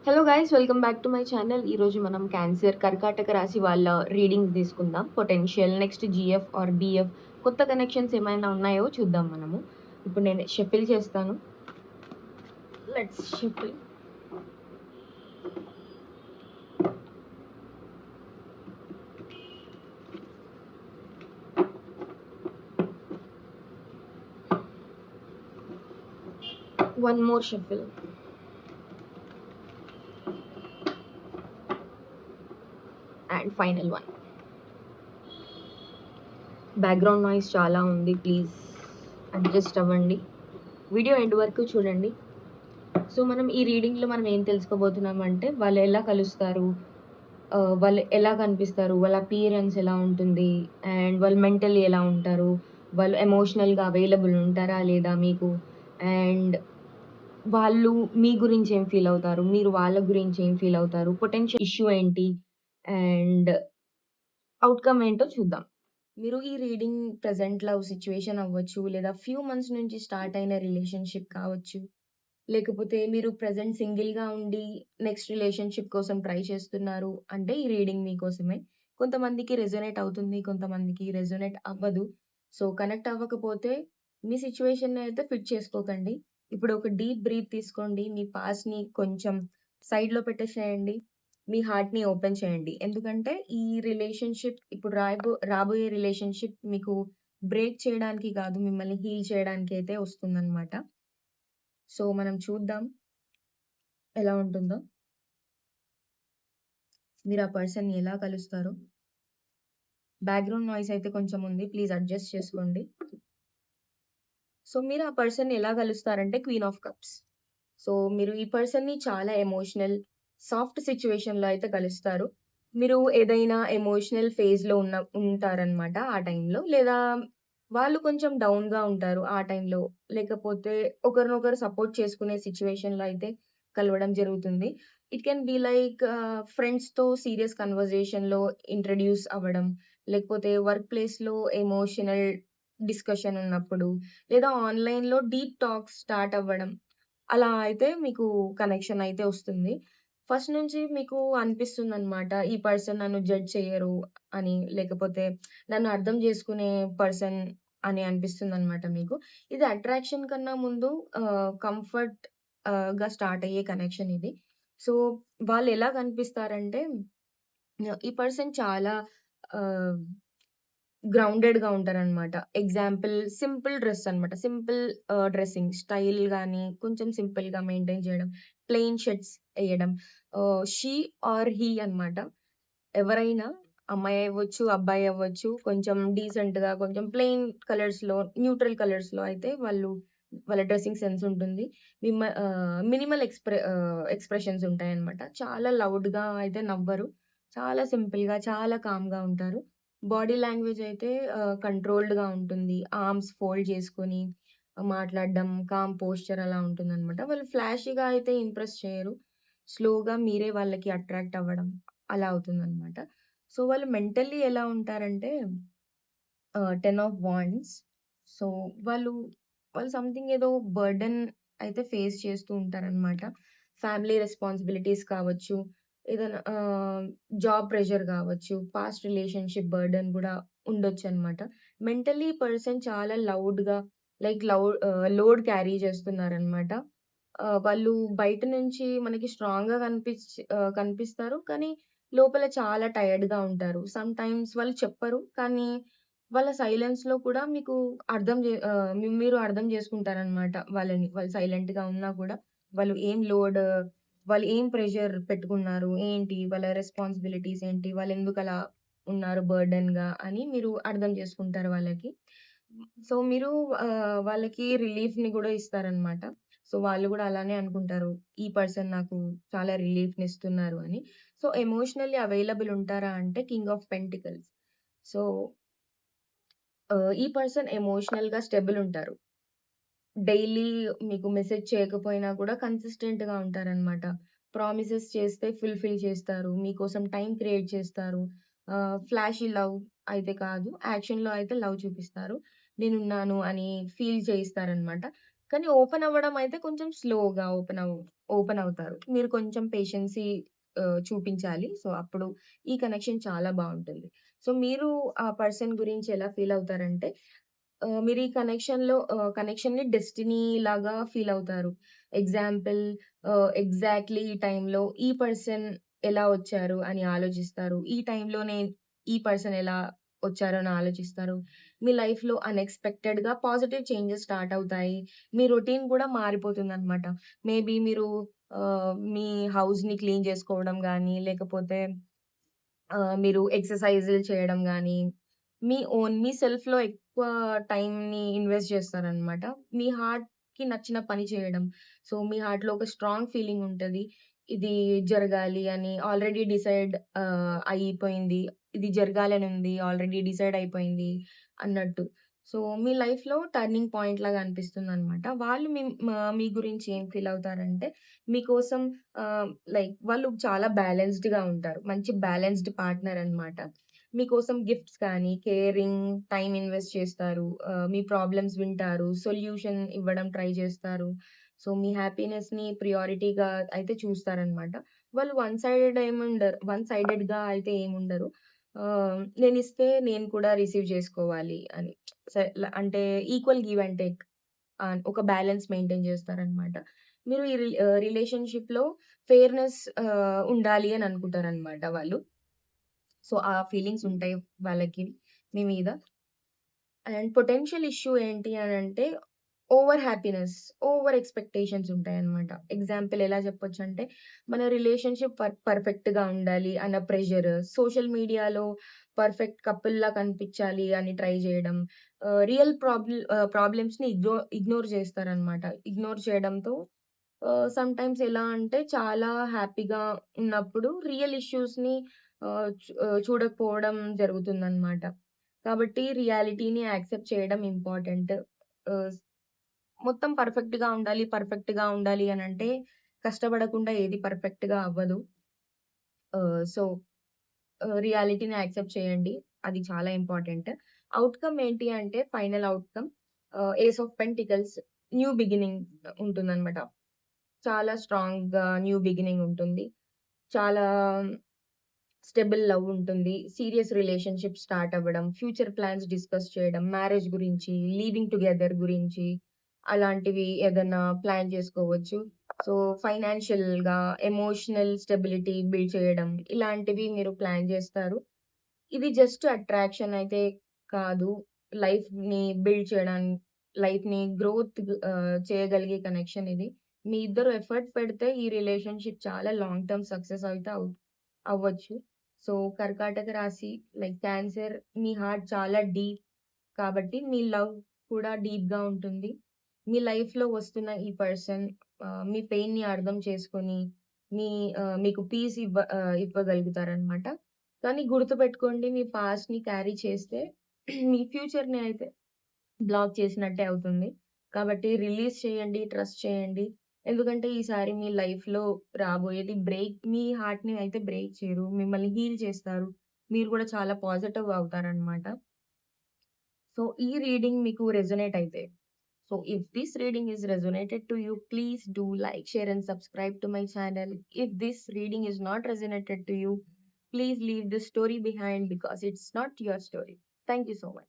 Hello guys, welcome back to my channel. ఈరోజు మనం cancer, కర్కాటక రాశి వాళ్ళ రీడింగ్స్ తీసుకుందాం. Potential, next GF or BF, కొత్త కనెక్షన్స్ ఏమైనా ఉన్నాయో చూద్దాం మనము. ఇప్పుడు నేను షఫిల్ చేస్తాను. Let's shuffle. One more shuffle. And final one. Background noise చాలా ఉంది, ప్లీజ్ అడ్జస్ట్ అవ్వండి. వీడియో ఎండ్ వరకు చూడండి. సో మనం ఈ రీడింగ్లో మనం ఏం తెలుసుకోబోతున్నాం అంటే, వాళ్ళు ఎలా కలుస్తారు, వాళ్ళు ఎలా కనిపిస్తారు, వాళ్ళ అపియరెన్స్ ఎలా ఉంటుంది, అండ్ వాళ్ళు మెంటల్లీ ఎలా ఉంటారు, వాళ్ళు ఎమోషనల్గా అవైలబుల్ ఉంటారా లేదా మీకు, అండ్ వాళ్ళు మీ గురించి ఏం ఫీల్ అవుతారు, మీరు వాళ్ళ గురించి ఏం ఫీల్ అవుతారు, పొటెన్షియల్ ఇష్యూ ఏంటి, అండ్ అవుట్కమ్ ఏంటో చూద్దాం. మీరు ఈ రీడింగ్ ప్రెజెంట్ లవ్ సిచ్యువేషన్ అవ్వచ్చు, లేదా ఫ్యూ మంత్స్ నుంచి స్టార్ట్ అయిన రిలేషన్షిప్ కావచ్చు, లేకపోతే మీరు ప్రెజెంట్ సింగిల్గా ఉండి నెక్స్ట్ రిలేషన్షిప్ కోసం ట్రై చేస్తున్నారు అంటే ఈ రీడింగ్ మీకోసమే. కొంతమందికి రెజొనేట్ అవుతుంది, కొంతమందికి రెజొనేట్ అవ్వదు. సో కనెక్ట్ అవ్వకపోతే మీ సిచ్యువేషన్ అయితే ఫిట్ చేసుకోకండి. ఇప్పుడు ఒక డీప్ బ్రీత్ తీసుకోండి, మీ పాస్ట్ని కొంచెం సైడ్లో పెట్టేసేయండి, మీ హార్ట్ని ఓపెన్ చేయండి. ఎందుకంటే ఈ రిలేషన్షిప్ ఇప్పుడు రాబోయే రిలేషన్షిప్ మీకు బ్రేక్ చేయడానికి కాదు, మిమ్మల్ని హీల్ చేయడానికి అయితే వస్తుందన్నమాట. సో మనం చూద్దాం ఎలా ఉంటుందో, మీరు ఆ పర్సన్ ఎలా కలుస్తారో. బ్యాక్గ్రౌండ్ నాయిస్ అయితే కొంచెం ఉంది, ప్లీజ్ అడ్జస్ట్ చేసుకోండి. సో మీరు ఆ పర్సన్ ఎలా కలుస్తారంటే క్వీన్ ఆఫ్ కప్స్. సో మీరు ఈ పర్సన్ని చాలా ఎమోషనల్, సాఫ్ట్ సిచ్యువేషన్లో అయితే కలుస్తారు. మీరు ఏదైనా ఎమోషనల్ ఫేజ్లో ఉంటారనమాట ఆ టైంలో, లేదా వాళ్ళు కొంచెం డౌన్గా ఉంటారు ఆ టైంలో, లేకపోతే ఒకరినొకరు సపోర్ట్ చేసుకునే సిచ్యువేషన్లో అయితే కలవడం జరుగుతుంది. ఇట్ కెన్ బి లైక్ ఫ్రెండ్స్తో సీరియస్ కన్వర్జేషన్లో ఇంట్రడ్యూస్ అవ్వడం, లేకపోతే వర్క్ ప్లేస్లో ఎమోషనల్ డిస్కషన్ ఉన్నప్పుడు, లేదా ఆన్లైన్లో డీప్ టాక్స్ స్టార్ట్ అవ్వడం, అలా అయితే మీకు కనెక్షన్ అయితే వస్తుంది. ఫస్ట్ నుంచి మీకు అనిపిస్తుందనమాట, ఈ పర్సన్ నన్ను జడ్జ్ చెయ్యరు అని, లేకపోతే నన్ను అర్థం చేసుకునే పర్సన్ అని అనిపిస్తుందనమాట మీకు. ఇది అట్రాక్షన్ కన్నా ముందు కంఫర్ట్ గా స్టార్ట్ అయ్యే కనెక్షన్ ఇది. సో వాళ్ళు ఎలా కనిపిస్తారంటే, ఈ పర్సన్ చాలా ఆహ్, గ్రౌండెడ్‌గా ఉంటారనమాట. ఎగ్జాంపుల్ సింపుల్ డ్రెస్ అనమాట. సింపుల్ డ్రెస్సింగ్ స్టైల్ గాని, కొంచెం సింపుల్‌గా మెయింటైన్ చేయడం, ప్లెయిన్ షర్ట్స్ ఎయడం. షీ ఆర్ హీ అనమాట. ఎవరైనా అమ్మాయి అవ్వచ్చు, అబ్బాయి అవ్వచ్చు, కొంచెం డీసెంట్‌గా, కొంచెం ప్లెయిన్ కలర్స్‌లో, న్యూట్రల్ కలర్స్‌లో అయితే వాళ్ళ డ్రెస్సింగ్ సెన్స్ ఉంటుంది. మినిమల్ ఎక్స్‌ప్రెషన్స్ ఉంటాయన్నమాట. చాలా లౌడ్‌గా అయితే నవ్వరు. చాలా సింపుల్‌గా, చాలా కామ్‌గా ఉంటారు. బాడీ లాంగ్వేజ్ అయితే కంట్రోల్డ్‌గా ఉంటుంది. ఆర్మ్స్ ఫోల్డ్ చేసుకొని మాట్లాడడం, కామ్ పోస్చర్ అలా ఉంటుందన్నమాట. వాళ్ళు ఫ్లాషీగా అయితే ఇంప్రెస్ చేయరు. స్లోగా మీరే వాళ్ళకి అట్రాక్ట్ అవ్వడం అలా అవుతుందన్నమాట. సో వాళ్ళు మెంటల్లీ ఎలా ఉంటారంటే 10 ఆఫ్ వాండ్స్. సో వాళ్ళు, వాళ్ళు సంథింగ్ ఏదో బర్డెన్ అయితే ఫేస్ చేస్తూ ఉంటారనమాట. ఫ్యామిలీ రెస్పాన్సిబిలిటీస్ కావచ్చు, ఏదైనా జాబ్ ప్రెషర్ కావచ్చు, పాస్ట్ రిలేషన్‌షిప్ బర్డెన్ కూడా ఉండొచ్చనమాట. మెంటల్లీ పర్సన్ చాలా లౌడ్‌గా, లైక్ లోడ్ క్యారీ చేస్తున్నారనమాట. వాళ్ళు బయట నుంచి మనకి స్ట్రాంగ్‌గా కనిపిస్తారు. కానీ లోపల చాలా టైర్డ్‌గా ఉంటారు. సమ్‌టైమ్స్ వాళ్ళు చెప్పరు. కానీ వాళ్ళ సైలెన్స్‌లో కూడా మీకు మీరు అర్థం చేసుకుంటారనమాట వాళ్ళని. వాళ్ళు సైలెంట్‌గా ఉన్నా కూడా వాళ్ళు ఏం ప్రెషర్ పెట్టుకున్నారు, ఏంటి వాళ్ళ రెస్పాన్సిబిలిటీస్ ఏంటి, వాళ్ళెందుకలా ఉన్నారు బర్డెన్‌గా అని మీరు అర్థం చేసుకుంటారు వాళ్ళకి. సో మీరు వాళ్ళకి రిలీఫ్‌ని గూడా ఇస్తారనమాట. సో వాళ్ళు గూడా అలానే అనుకుంటారు, ఈ పర్సన్ నాకు చాలా రిలీఫ్‌నిస్తున్నారు అని. సో ఎమోషనల్లీ అవైలబుల్ ఉంటారా అంటే కింగ్ ఆఫ్ పెంటికల్స్. సో ఈ పర్సన్ ఎమోషనల్‌గా స్టేబుల్ ఉంటారు. డైలీ మీకు మెసేజ్ చేయకపోయినా కూడా కన్సిస్టెంట్‌గా ఉంటారనమాట. ప్రామిసెస్ చేస్తే ఫుల్‌ఫిల్ చేస్తారు. మీకోసం టైమ్ క్రియేట్ చేస్తారు. ఫ్లాషీ లవ్ అయితే కాదు, యాక్షన్‌లో అయితే లవ్ చూపిస్తారు. నేనున్నాను అని ఫీల్ చేయిస్తారనమాట. కానీ ఓపెన్ అవ్వడం అయితే కొంచెం స్లోగా ఓపెన్ అవుతారు. మీరు కొంచెం పేషెన్సీ చూపించాలి. సో, అప్పుడు ఈ కనెక్షన్ చాలా బావుంటుంది. సో, మీరు ఆ పర్సన్ గురించి ఎలా ఫీల్ అవుతారంటే మీరు ఈ కనెక్షన్‌ని డెస్టినీ లాగా ఫీల్ అవుతారు. ఎగ్జాంపుల్ ఎగ్జాక్ట్‌లీ ఈ టైంలో ఈ పర్సన్ ఎలా వచ్చారు అని ఆలోచిస్తారు. ఈ టైంలోనే ఈ పర్సన్ ఎలా వచ్చారు అని ఆలోచిస్తారు. మీ లైఫ్‌లో అన్‌ఎక్స్‌పెక్టెడ్‌గా పాజిటివ్ చేంజెస్ స్టార్ట్ అవుతాయి. మీ రొటీన్ కూడా మారిపోతుందనమాట. మేబీ మీరు మీ హౌస్‌ని క్లీన్ చేసుకోవడం గానీ, లేకపోతే మీరు ఎక్సర్‌సైజులు చేయడం గానీ, మీ సెల్ఫ్‌లో ఎక్కువ టైమ్‌ని ఇన్వెస్ట్ చేస్తారనమాట. మీ హార్ట్‌కి నచ్చిన పని చేయడం. సో, మీ హార్ట్‌లో ఒక స్ట్రాంగ్ ఫీలింగ్ ఉంటది. ఇది జరగాలి అని ఆల్రెడీ అయిపోయింది. ఇది జరగాలనుంది. ఆల్రెడీ డిసైడ్ అయిపోయింది అన్నట్టు. సో, మీ లైఫ్‌లో టర్నింగ్ పాయింట్ లాగా అనిపిస్తుందనమాట. వాళ్ళు మీ గురించి ఏం ఫీల్ అవుతారంటే, మీకోసం వాళ్ళు చాలా బ్యాలెన్స్‌డ్‌గా ఉంటారు. మంచి బ్యాలెన్స్‌డ్ పార్ట్నర్ అన్నమాట. మీకోసం గిఫ్ట్స్ కానీ, కేరింగ్, టైమ్ ఇన్వెస్ట్ చేస్తారు. మీ ప్రాబ్లమ్స్ వింటారు. సొల్యూషన్ ఇవ్వడం ట్రై చేస్తారు. సో, మీ హ్యాపీనెస్‌ని ప్రియారిటీగా అయితే చూస్తారన్నమాట. వాళ్ళు వన్ సైడెడ్‌గా అయితే ఏముండరు. నేనిస్తే నేను కూడా రిసీవ్ చేసుకోవాలి అని. అంటే ఈక్వల్ గివ్ అండ్ టేక్ ఒక బ్యాలెన్స్ మెయింటైన్ చేస్తారనమాట. మీరు రిలేషన్‌షిప్‌లో ఫెయిర్‌నెస్ ఉండాలి అని అనుకుంటారనమాట వాళ్ళు. సో, ఆ ఫీలింగ్స్ ఉంటాయి వాళ్ళకి మీ మీద. అండ్ పొటెన్షియల్ ఇష్యూ ఏంటి అనంటే ఓవర్ హ్యాపీనెస్, ఓవర్ ఎక్స్‌పెక్టేషన్స్ ఉంటాయన్నమాట. ఎగ్జాంపుల్ ఎలా చెప్పొచ్చంటే, మన రిలేషన్‌షిప్ పర్ఫెక్ట్‌గా ఉండాలి అన్న ప్రెషర్, సోషల్ మీడియాలో పర్ఫెక్ట్ కపుల్‌లా కనిపించాలి అని ట్రై చేయడం, రియల్ ప్రాబ్లమ్స్‌ని ఇగ్నోర్ చేస్తారన్నమాట. ఇగ్నోర్ చేయడంతో సమ్‌టైమ్స్ ఎలా అంటే చాలా హ్యాపీగా ఉన్నప్పుడు రియల్ ఇష్యూస్‌ని చూడకపోవడం జరుగుతుందన్నమాట. కాబట్టి రియాలిటీని యాక్సెప్ట్ చేయడం ఇంపార్టెంట్. ఆహ్, మొత్తం పర్ఫెక్ట్‌గా ఉండాలి అనంటే కష్టపడకుండా ఏది పర్ఫెక్ట్‌గా అవ్వదు. సో, రియాలిటీని యాక్సెప్ట్ చేయండి. అది చాలా ఇంపార్టెంట్. ఔట్‌కమ్ ఏంటి అంటే final outcome ace of pentacles new beginning ఉంటుందన్నమాట. చాలా స్ట్రాంగ్‌గా న్యూ బిగినింగ్ ఉంటుంది. చాలా స్టెబుల్ లవ్ ఉంటుంది. సీరియస్ రిలేషన్‌షిప్ స్టార్ట్ అవ్వడం, ఫ్యూచర్ ప్లాన్స్ డిస్కస్ చేయడం, మ్యారేజ్ గురించి, లివింగ్ టుగెదర్ గురించి అలాంటివి ఏదన్నా ప్లాన్ చేసుకోవచ్చు. సో, ఫైనాన్షియల్‌గా, ఎమోషనల్ స్టెబిలిటీ బిల్డ్ చేయడం ఇలాంటివి మీరు ప్లాన్ చేస్తారు. ఇది జస్ట్ అట్రాక్షన్ అయితే కాదు. లైఫ్‌ని బిల్డ్ లైఫ్‌ని చేయగలిగే కనెక్షన్ ఇది. మీ ఇద్దరు ఎఫర్ట్ పెడితే ఈ రిలేషన్‌షిప్ చాలా లాంగ్ టర్మ్ సక్సెస్ అయితే అవ్వచ్చు. సో, కర్కాటక రాశి క్యాన్సర్ మీ హార్ట్ చాలా డీప్ కాబట్టి మీ లవ్ కూడా డీప్‌గా ఉంటుంది. మీ లైఫ్‌లో వస్తున్న ఈ పర్సన్ మీ పెయిన్‌ని అర్థం చేసుకొని మీకు పీస్ ఇవ్వగలుగుతారనమాట. కానీ గుర్తుపెట్టుకోండి మీ పాస్ట్‌ని క్యారీ చేస్తే మీ ఫ్యూచర్‌ని అయితే బ్లాక్ చేసినట్టే అవుతుంది. కాబట్టి రిలీజ్ చేయండి. ట్రస్ట్ చేయండి. ఎందుకంటే ఈసారి మీ లైఫ్‌లో రాబోయేది మీ హార్ట్‌ని అయితే బ్రేక్ చేయరు. మిమ్మల్ని హీల్ చేస్తారు. మీరు కూడా చాలా పాజిటివ్ అవుతారనమాట. సో, ఈ రీడింగ్ మీకు రెజొనేట్ అయితే so if this reading is resonated to you, please do like, share and subscribe to my channel. If this reading is not resonated to you, please leave the story behind because it's not your story. Thank you so much.